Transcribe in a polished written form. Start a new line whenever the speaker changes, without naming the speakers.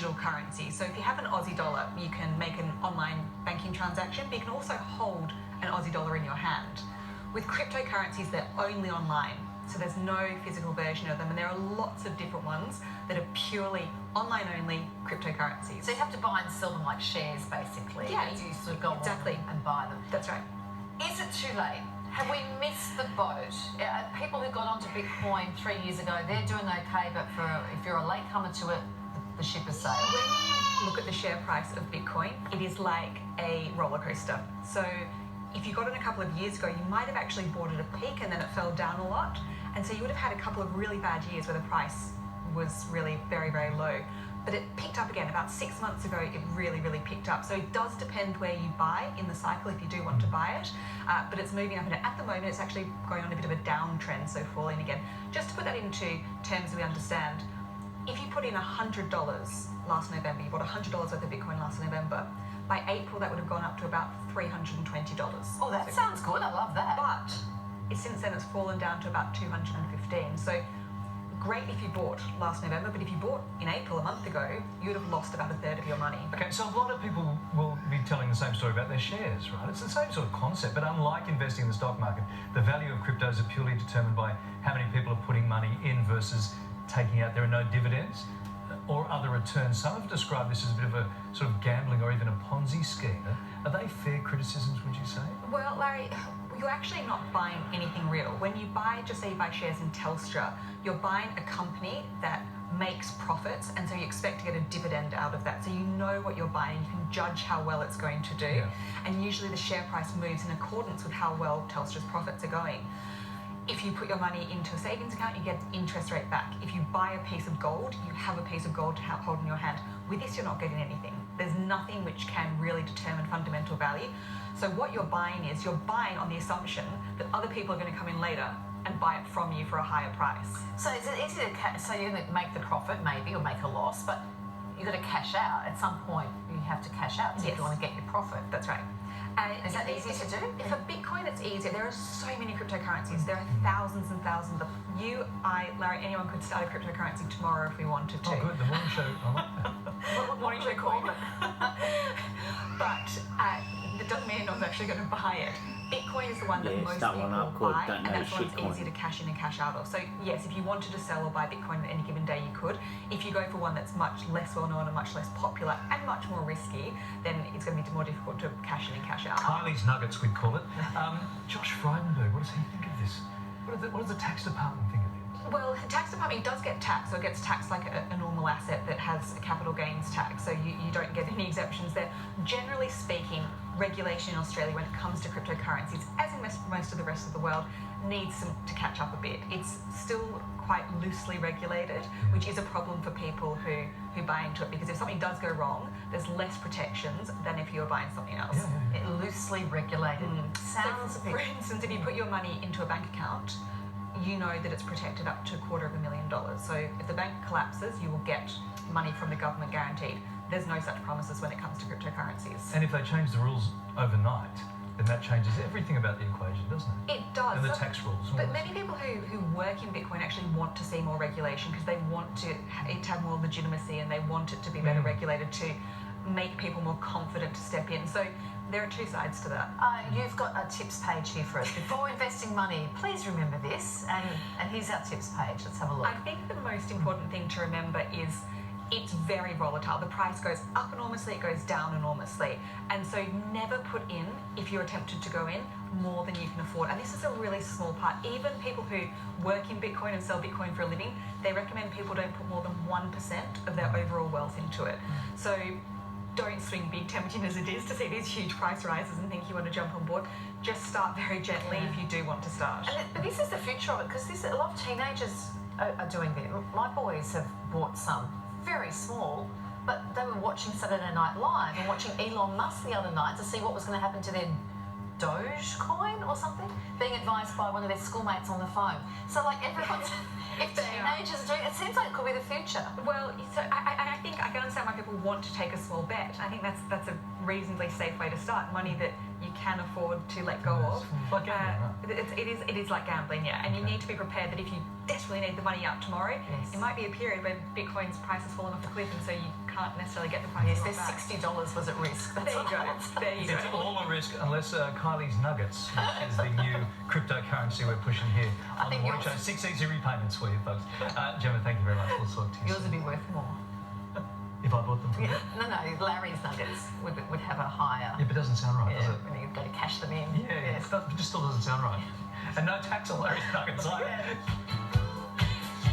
digital currency. So if you have an Aussie dollar, you can make an online banking transaction, but you can also hold an Aussie dollar in your hand. With cryptocurrencies, they're only online. So there's no physical version of them, and there are lots of different ones that are purely online-only cryptocurrencies.
So you have to buy and sell them like shares, basically.
Yeah,
you sort of go
exactly.
on and buy them.
That's right.
Is it too late? Have we missed the boat? People who got onto Bitcoin 3 years ago, they're doing okay, but if you're a latecomer to it, the ship has sailed.
When you look at the share price of Bitcoin, it is like a roller coaster. So if you got in a couple of years ago, you might have actually bought at a peak and then it fell down a lot. And so you would have had a couple of really bad years where the price was really very, very low. But it picked up again. About 6 months ago, it really, really picked up. So it does depend where you buy in the cycle if you do want to buy it. But it's moving up. And at the moment, it's actually going on a bit of a downtrend, so falling again. Just to put that into terms that we understand, if you put in $100 last November, you bought $100 worth of Bitcoin last November, by April, that would have gone up to about $320.
Oh, that sounds good. I love that.
But since then, it's fallen down to about 215. So great if you bought last November, but if you bought in April a month ago, you would have lost about a third of your money.
Okay, so a lot of people will be telling the same story about their shares, right? It's the same sort of concept, but unlike investing in the stock market, the value of cryptos are purely determined by how many people are putting money in versus taking out. There are no dividends or other returns. Some have described this as a bit of a sort of gambling or even a Ponzi scheme. Are they fair criticisms, would you say?
Well, Larry, you're actually not buying anything real. When you buy, just say you buy shares in Telstra, you're buying a company that makes profits, and so you expect to get a dividend out of that. So you know what you're buying, you can judge how well it's going to do. Yeah. And usually the share price moves in accordance with how well Telstra's profits are going. If you put your money into a savings account, you get interest rate back. If you buy a piece of gold, you have a piece of gold to hold in your hand. With this, you're not getting anything. There's nothing which can really determine fundamental value. So what you're buying is, you're buying on the assumption that other people are going to come in later and buy it from you for a higher price.
So is it easy to so you're going to make the profit maybe, or make a loss, but you've got to cash out. At some point, you have to cash out if you want to get your profit.
That's right.
Is that easy to do?
For Bitcoin, it's easier. There are so many cryptocurrencies. There are thousands and thousands of you, I, Larry, anyone could start a cryptocurrency tomorrow if we wanted to.
Oh, good. The morning show. I like that.
What morning show called it? But that doesn't mean anyone's actually going to buy it. Bitcoin is the one that most people buy, and that's the one that's easier to cash in and cash out of. So yes, if you wanted to sell or buy Bitcoin at any given day, you could. If you go for one that's much less well-known and much less popular and much more risky, then it's going to be more difficult to cash in and cash out.
Kylie's Nuggets, we'd call it. Josh Frydenberg, what does he think of this? What does the tax department think of it?
Well, the tax department does get taxed, so it gets taxed like a normal asset that has a capital gains tax, so you don't get any exemptions there. Generally speaking, regulation in Australia when it comes to cryptocurrencies, as in most of the rest of the world, needs to catch up a bit. It's still quite loosely regulated, which is a problem for people who buy into it, because if something does go wrong, there's less protections than if you're buying something else.
It loosely regulated. Sounds
so, for instance, if you put your money into a bank account, you know that it's protected up to $250,000. So if the bank collapses, you will get money from the government guaranteed. There's no such promises when it comes to cryptocurrencies.
And if they change the rules overnight, then that changes everything about the equation, doesn't it?
It does.
And the tax rules.
But many people who work in Bitcoin actually want to see more regulation, because they want it to have more legitimacy, and they want it to be better regulated to make people more confident to step in. So there are two sides to that.
You've got a tips page here for us. Before investing money, please remember this. And here's our tips page. Let's have a look.
I think the most important thing to remember is it's very volatile. The price goes up enormously, it goes down enormously. And so never put in, if you're tempted to go in, more than you can afford. And this is a really small part. Even people who work in Bitcoin and sell Bitcoin for a living, they recommend people don't put more than 1% of their overall wealth into it. So don't swing big, tempting as it is to see these huge price rises and think you want to jump on board. Just start very gently if you do want to start.
But this is the future of it, because a lot of teenagers are doing it. My boys have bought some, very small, but they were watching Saturday Night Live and watching Elon Musk the other night to see what was going to happen to their Dogecoin or something, being advised by one of their schoolmates on the phone. So like everyone's... If teenagers are doing it, seems like it could be the future.
Well, so I think I can understand why people want to take a small bet. I think that's a reasonably safe way to start. Money that you can afford to let go of.
Like gambling, right?
It is like gambling, yeah. And you need to be prepared that if you desperately need the money out tomorrow, it might be a period when Bitcoin's price has fallen off the cliff, and so you can't necessarily get the price.
Yes,
you
their
want back.
$60 was at risk. That's
There you
what
go.
I would say.
There you go.
It's all a risk unless Kylie's Nuggets, which is the new cryptocurrency we're pushing here on the
think
Morning
yours-
Show. 6 easy repayments for you folks. Gemma, thank you very much. We'll talk to you
Yours would
soon.
be worth more.
If I bought them from
Yeah,
you.
no, Larry's Nuggets would have a higher.
Yeah, but it doesn't sound right, does
Yeah,
it?
when you go to cash them in.
Yeah,
Yes.
it just still doesn't sound right. And no tax on Larry's Nuggets either.